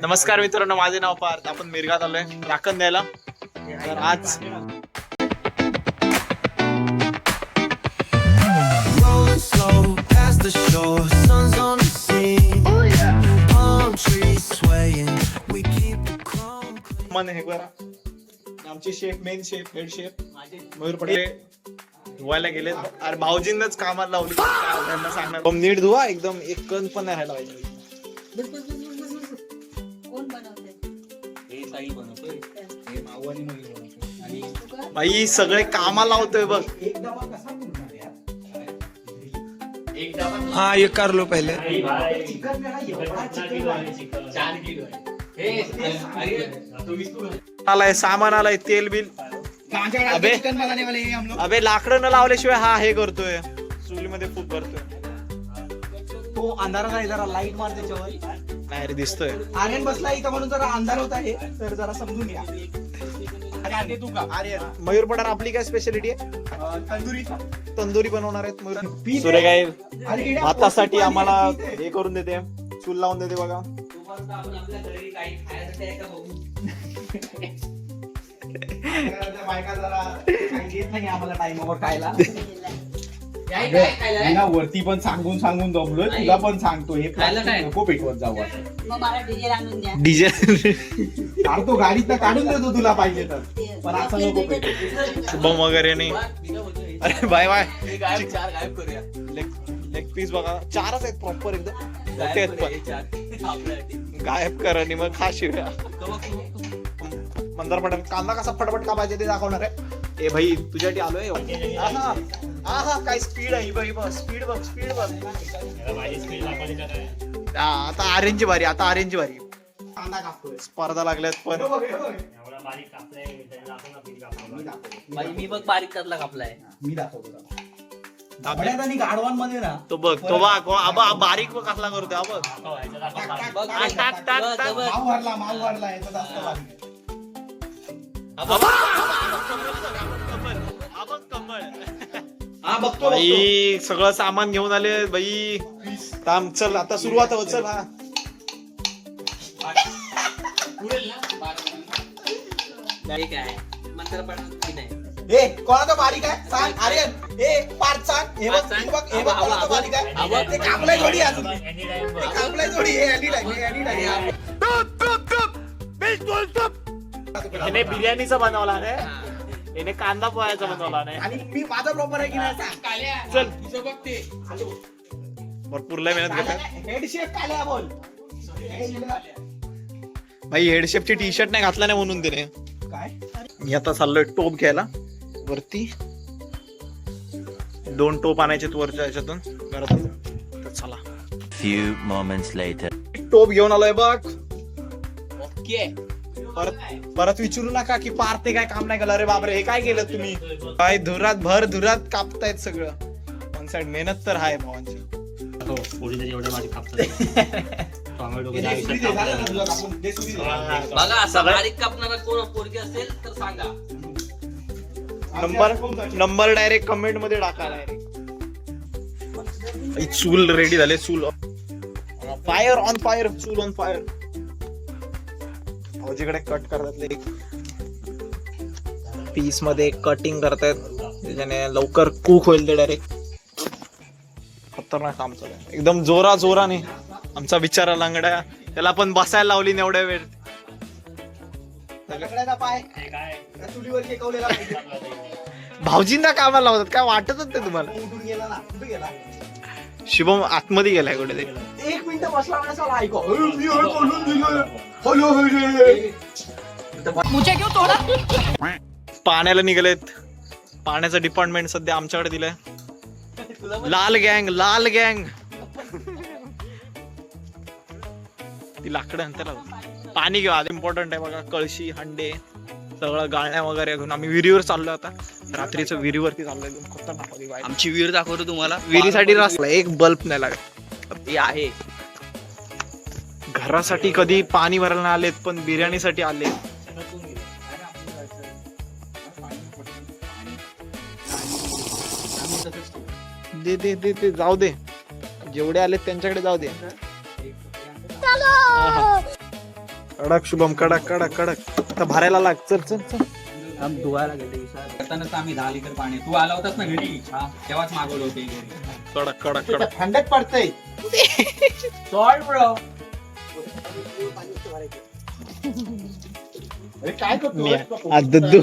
नमस्कार मित्रांनो, माझे नाव पार्थ. आपण मिरगात आलोय राखण द्यायला. तर आज मन हे बघा, आमचे chef, main chef, head chef Mayur Patel धुवायला गेले. अरे भाऊजींनाच कामाला लावली. त्यांना सांगणार नीट धुवा, एकदम एक कण पण नाही राहायला पाहिजे. भाई सगळे कामाला लावतोय बघ. हाँ ये कर लो पहले. आलाय सामान, आलाय तेल बिल. अबे अबे लाकडं न लावल्याशिवाय हा हे करतोय, चुलीमध्ये फूक करतोय. तो अंधारा नाही, जरा लाईट मार त्याच्यावर. नाही रे, दिसतोय. आर्यन बसला इथं म्हणून जरा अंधार होत आहे, तर जरा समजून घ्या. मयूर पठार आपली काय स्पेशालिटी आहे? तंदुरी बनवणार आहेत मयूर. सूर्य काय भातासाठी आम्हाला हे करून देते, चूल लावून देते बघा. आम्हाला टाइमवर खायला वरती पण सांगून सांगून दमलोय, तुला पण सांगतो हे नको पेटवत जाऊ. डीजे काढतो गाडीत काढून देतो तुला पाहिजे तर, पण असं नको पेटवू. शुभम वगैरे नाही. अरे बाय बाय. लेग पीस बघा, चारच आहेत प्रॉपर एकदम मोठे आहेत, पण गायब कर आणि मग खा शिव्या. मंदार पटेल कांदा कसा फटफट का पाहिजे ते दाखवणार आहे. ए भाई तुझ्यासाठी आलोय. आहा आहा काय स्पीड आहे भाई, बघ स्पीड बघ, स्पीड बघ. आता आर्यनची बारी, आता आर्यनची बारी. कांदा कापतोय, स्पर्धा लागल्यात पण. मी बघ बारीक त्यातला कापलाय. मी दाखवतो आणि गाडवांमध्ये ना तो बघ, तो बघ बारीक बघ कसला करतोय. हा बघ, टाक टाक टाक. माव वाढला याचा जास्त बारीक. हा बघतो बाई सगळं सामान घेऊन आले बाई. थांब, चल आता सुरुवात हो. चल हा ठीक आहे, मंत्र पण नाही. ए कोणाचा बारीक आहे सांग आर्यन. ए पार्थ सांग. हे बघ हे बघ हे बघ कोणाचा बारीक आहे. ते कापलाय थोडी, अजून ते कापलाय थोडी. हे अली लागली. याने बिर्याणीचा बनवला नाही, याने कांदा पोह्याचा बनवला नाही. आणि मी माझा प्रॉपर आहे की नाही सांग. चल भरपूर लय मेहनत घेतात हेड शेफ काल्या बोल. भाई. हेडशेफची टी शर्ट नाही घातला नाही म्हणून तिने. काय मी आता चाललोय टोप घ्यायला वरती. 2 टोप आणायचे वरच्या ह्याच्यातून घरातून. तर चला. Few moments later. टोप घेऊन आलोय बघ. ओके. परत विचारू नका की पार्थ ते काय काम नाही केलं. अरे बापरे, हे काय केलं तुम्ही? काय धुरात भर धुरात कापतायत सगळं. वन साइड मेहनत तर आहे भावांची. बघा असं बारीक कापणारा कोण पोरगी असेल तर सांगा. नंबर डायरेक्ट कमेंट मध्ये टाका. डायरेक्ट चूल रेडी झाले. चूल फायर ऑन फायर, चूल ऑन फायर. भाऊजीकडे कट करतात, पीस मध्ये कटिंग करतायत, त्याच्याने लवकर कुक होईल ते. डायरेक्ट खतरनाक काम चालू आहे एकदम जोरा जोराने. आमचा बिचारा लंगड्या, त्याला पण बसायला लावली नाही एवढ्या वेळ. पाय चुलीवर शेकवलेला भाऊजींना कामाला लावतात, काय वाटतच नाही तुम्हाला? उठून गेला ना, कुठे गेला? शुभम आतमध्ये गेलाय कुठे. 1 मिनिट बसला नसाला. ऐको पाण्याला निघालेत. पाण्याचं डिपार्टमेंट सध्या आमच्याकडे दिलंय. लाल गँग, लाल गँग. ती लाकडं त्याला पाणी घेऊ आधी. इम्पॉर्टंट आहे बघा. कळशी, हंडे सगळं गाळण्या वगैरे घेऊन आम्ही विहिरीवर चाललोय. आता रात्रीचं विहिरीवरती चाललोय. खतरनाक. आमची विहीर दाखवतो तुम्हाला. विहिरीसाठी रस्ता, एक बल्ब नाही लागत. हे आहे. घरासाठी कधी पाणी भरायला आलेत, पण बिर्याणीसाठी आले. दे दे दे दे, जाऊ दे. जेवढे आलेत त्यांच्याकडे जाऊ दे. कडक शुभम कडक कडक कडक आता भरायला लाग चल चल चल धुवायला गेले येतानाच आम्ही 10 लिटर पाणी तू आला होतास ना घरी तेव्हाच मागवलं होते कडक कडक कडक थंडच पडतंय सॉल्ट ब्रो अरे काय करतो आदू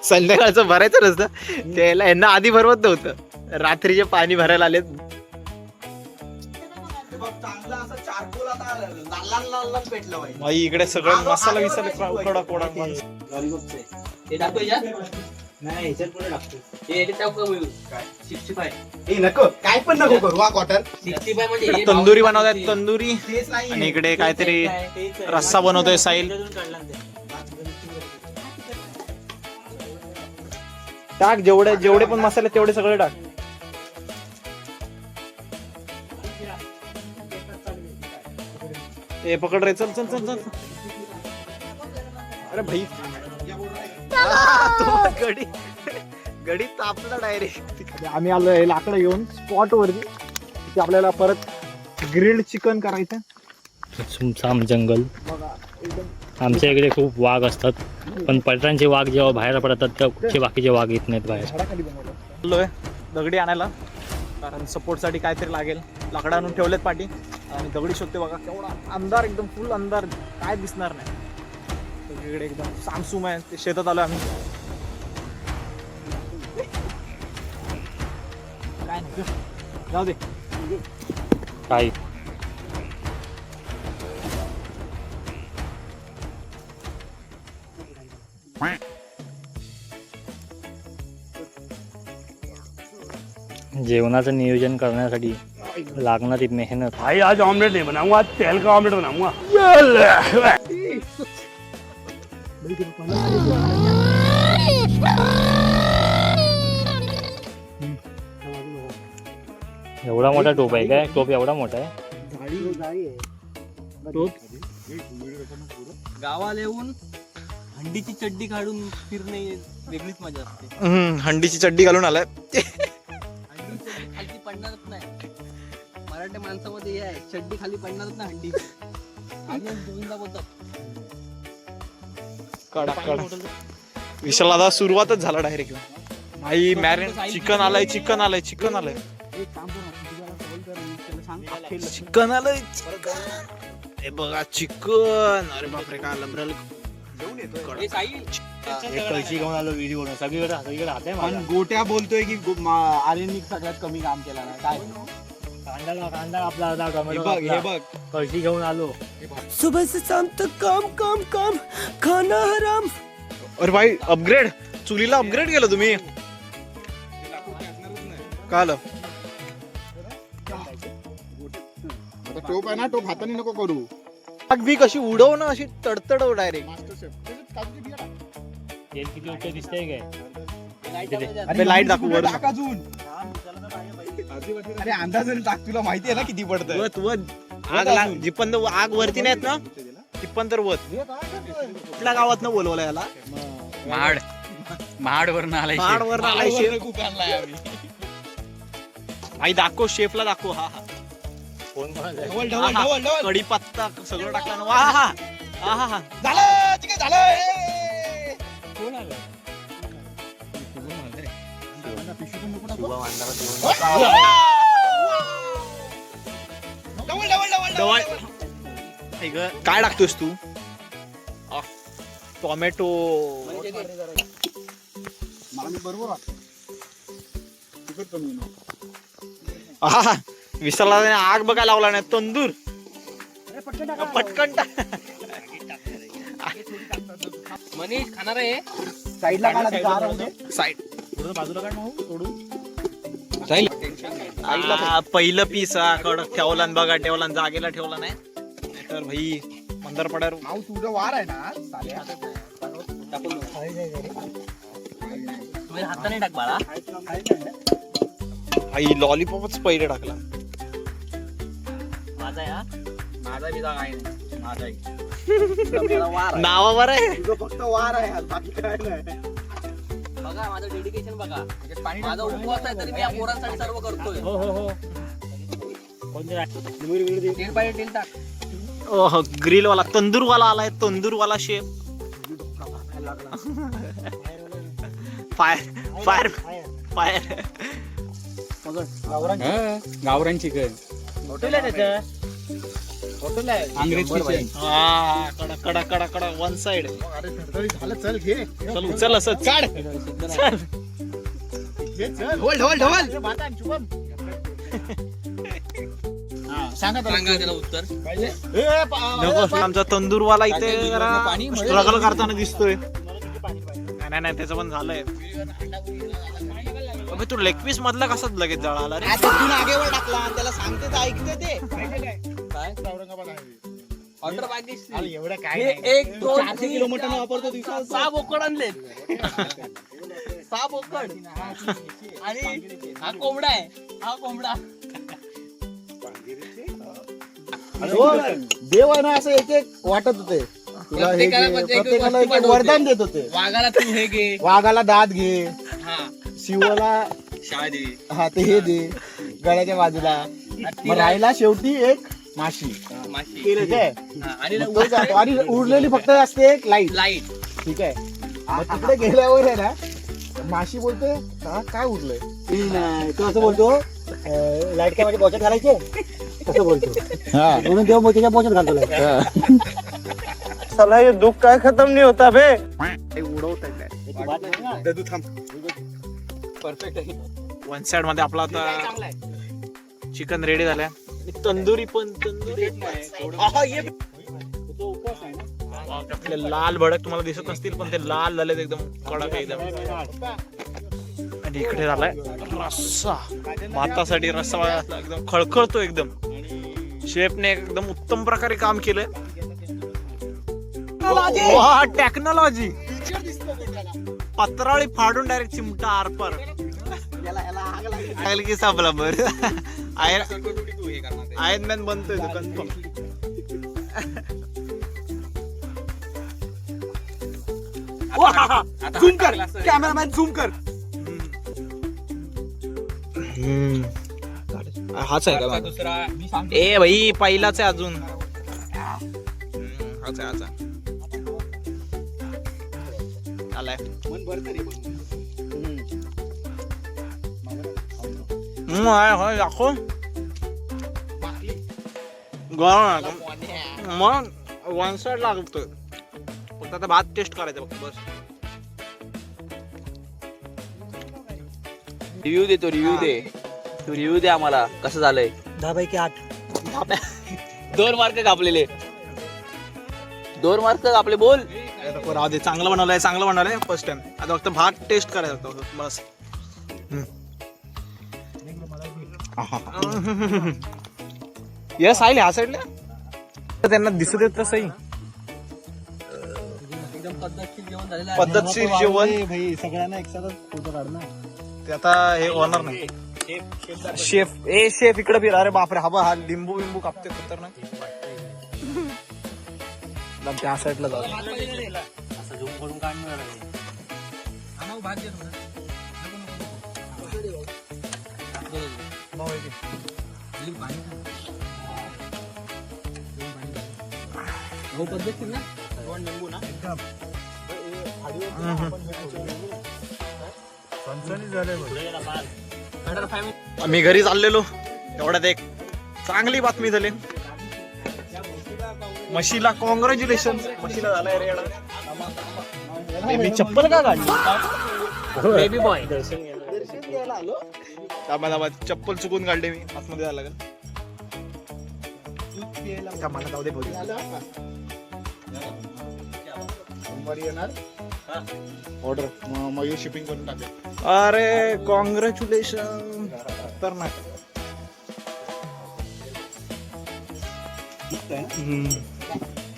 संध्याकाळचं भरायचं नसतं त्याला यांना आधी भरवत नव्हतं रात्रीचे पाणी भरायला आले चांगला असं चारकोल आता लाल लाल लाल पेटलं पाहिजे भाई इकडे सगळं मसाला विसाला कडक कडक लॉलीपॉपचे ते टाकतो याच्यात नाही याच्यात पुढे टाकतो हे याच्यात टाकू मी काय 65 ए नको काय पण नको करू हा कॉटन 65 म्हणजे हे तंदुरी बनवतात तंदुरी तेच नाही आणि इकडे काहीतरी रस्सा बनवतोय साहिल टाक जेवढे जेवढे पण मसाले तेवढे सगळे टाक ए पकड रे चल चल चल चल अरे भाई गडी गडी तापला डायरेक्ट आम्ही आलोय लाकडं घेऊन स्पॉट वरती तिथे आपल्याला परत ग्रिल्ड चिकन करायचं सुमसाम जंगल आमच्या इकडे खूप वाघ असतात पण पलटांचे वाघ जेव्हा बाहेर पडतात तेव्हा कुठचे बाकीचे वाघ येत नाहीत बाहेर झाडाखाली बनवलोय दगडी आणायला कारण सपोर्टसाठी काहीतरी लागेल लाकडं आणून ठेवलेत पाठी आणि दगडी शोधते बघा केवढा अंधार एकदम फुल अंधार काय दिसणार नाही सगळीकडे एकदम सामसूम आहे ते शेतात आलो आम्ही काय नाही जाऊ दे काही जेवणाचं नियोजन करण्यासाठी लागणारी मेहनत भाई आज ऑमलेट नहीं बनाऊंगा आज तेल का ऑमलेट बनाऊंगा एवढा मोठा टोप आहे काय टोप एवढा मोठा आहे गावाला येऊन हंडीची चड्डी काढून फिरणे वेगळीच मजा असते हंडीची चड्डी घालून आलाय हंडी खाली पडणारच नाही मराठी माणसामध्ये हे आहे चड्डी खाली पडणारच नाही हंडी आणि गोविंदा बोलतात कडक कडक विशाल दादा सुरुवातच झाला डायरेक्ट भाई मॅरिन चिकन आलंय चिकन आलंय चिकन आलंय चिकन आलंय हे बघा चिकन अरे बापरे काय आलं हे साई कळशी घेऊन आलो व्हिडिओ बनवून सगळीकडे हात आहे पण गोट्या बोलतोय की आर्यननी सगळ्यात कमी काम केलं ना काय कांदा आपला हे टोमॅटो बघ हे बघ कळशी घेऊन आलो सुबह से शाम तक काम काम काम खाना हराम अरे भाई अपग्रेड चुलीला अपग्रेड केलं तुम्ही काय आलं आता टोप आहे ना टोप हाताने नको करू आग बी कशी उडव ना अशी तडतडव डायरेक्ट तेल किती होतं दिसतंय काय अरे लाईट दाखवू वर टाक अजून अरे अंदाजाने टाक तुला माहिती आहे ना किती पडतं वत वत आग जिपंत आग वरती नाहीत ना तिप्पन तर वत कुठल्या गावात न बोलवलं याला महाड वरून आलाय महाड वरनं आलाय शेफ खूप आणलाय आम्ही आई दाखव शेफला दाखव हा हा ढवल ढवल ढवल ढवल कढीपत्ता सगळं टाकलं ना वा हा हा हा झालं चिकन झालं ए! ढवल ढवल ढवल ढवल काय टाकतोस तू टोमॅटो मला मी बरोबर वाटतं तिखट कमी आहे ना. हा विसरला आग बघायला लावला नाही तंदूर पटकन टाक मनीष खाणार आहे साईडला काढा तिथं आराम दे. साईड बाजूला काय तोडून पहिलं पीस कडक ठेवला न बघा ठेवला न जागेला ठेवला नाही तर भाई मंदार पडार माऊ तुझं वार आहे ना साल्या. तुम्ही हाताने टाक बाळा भाई लॉलीपॉपच पहिले टाकला माझा या माझा बिजा काय नाही माझा नावावर आहे तुझं फक्त वार आहे बाकी काय नाही बघा माझं डेडिकेशन बघा माझा उपवास आहे तरी मी या पोरांसाठी सर्व करतोय हो हो हो कोणते तेल पाहिजे तेल टाक ओह ग्रिलवाला तंदूरवाला आलाय तंदूरवाला शेफ फायर फायर फायर गावरान चिकन अंग्रेज किचन. हा कडा कडा कडा कडा वन साइड झालं चल घे चल उचल असं चाड चल ढवल ढवल ढवल सांगा त्याला उत्तर नको आमचा तंदूरवाला इथे जरा स्ट्रगल करताना दिसतोय नाही नाही त्याचं पण झालंय अबे तू लेग पीस मधला कसा लगेच जळाला रे तिथून आगेवर टाकला त्याला सांगते तर ऐकते ते औरंगाबाद आहे. ऑर्डर मागितली. अरे एवढं काय हे नाही. 1 2 400 किलो मटण वापरतो दिवसाला. 6 बोकड आणले 6 बोकड आणि हा कोंबडा आहे हा कोंबडा देव आहे ना असं एक एक वाटत होते तुला हे घे, प्रत्येकाला एक एक वरदान देत होते वाघाला तू हे घे वाघाला दात घे हा शिवाला शादी हा ते हे दे गळ्याच्या बाजूला मग राहिला शेवटी एक माशी माशी ठीक आहे आणि मग तो जातो. आणि उरलेली फक्त असते एक लाईट लाईट ठीक आहे मग तिकडे गेल्यावर आहे ना माशी बोलते "हा, काय उरलंय तो असं बोलतो लाईट काय माझ्या बोच्यात घालायचे असं बोलतो म्हणून देव मोतीच्या बोच्यात घालतो चला हे दुःख काय खतम नाही होता बे परफेक्ट आहे वन साइड मध्ये आपला आता चिकन रेडी झालाय तंदुरी पण तंदुरी आपले लाल भडक तुम्हाला दिसत नसतील पण ते लाल झाले एकदम कडक एकदम आणि इकडे झालाय रस्सा भातासाठी रस्सा बघा, एकदम खळखळतो एकदम शेफने एकदम उत्तम प्रकारे काम केलंय टेक्नॉलॉजी पत्रावळी फाडून डायरेक्ट चिमटा आरपार लागली की सापला बर आयर्न मॅन बनतोय तो कन्फर्म झूम कर कॅमेरामॅन झूम कर हाच आहे का दुसरा ए भाई पहिलाच आहे अजून हाच आहे हाच आहे आलाय होय दाखव मग वन साइड लागतोय फक्त आता भात टेस्ट करायचं फक्त बस रिव्ह्यू दे तो रिव्ह्यू दे तू रिव्ह्यू दे आम्हाला कसं झालंय 10/8 2 मार्क कापलेले 2 मार्क कापले बोल राहू दे चांगलं बनवलंय फर्स्ट टाइम आता फक्त भात टेस्ट करायचा होता बस यस आईल ह्या साईडला त्यांना दिसत येत तसंही एकदम पद्धतशीर जेवण झालेलं आहे पद्धतशीर जेवण भाई सगळ्यांना एकसाथच फोटो काढ ना ते आता हे होणार नाही शेफ इकडे फिर अरे बापरे हा लिंबू बिंबू कापते खतरनाक त्या साईडला जाऊ असं झूम करून काढणार आहे. हो पद्धतशीर ना आम्ही घरी चाललेलो एवढ्यात एक चांगली बातमी झाली म्हशीला कॉंग्रॅच्युलेशन म्हशीला झालाय रे येडा. मी चप्पल का काढली बेबी बॉय त्यामध्ये चप्पल चुकून काढले मी आतमध्ये जायला लागेल का मला जाऊ दे भाऊ. ऑर्डर मग शिपिंग करून टाकेल. अरे कॉंग्रॅच्युलेशन तर नाही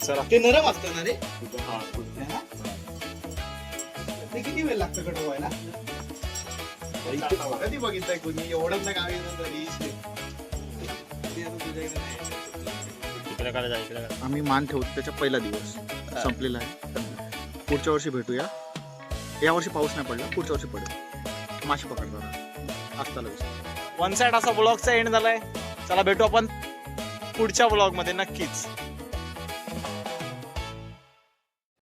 चला ते नरम असतं ना रे ते किती वेळ लागतं कडक व्हायला कधी बघितलंय कोणी एवढंच ना गावी इकडे करा इकडे करा. आम्ही मान ठेवतो त्याच्या पहिला दिवस संपलेला आहे पुढच्या वर्षी भेटूया या वर्षी पाऊस नाही पडला पुढच्या वर्षी पडेल माशी पकडणार असता लगेच वन साइड असा ब्लॉगचा एंड झालाय चला भेटू आपण पुढच्या ब्लॉग मध्ये नक्कीच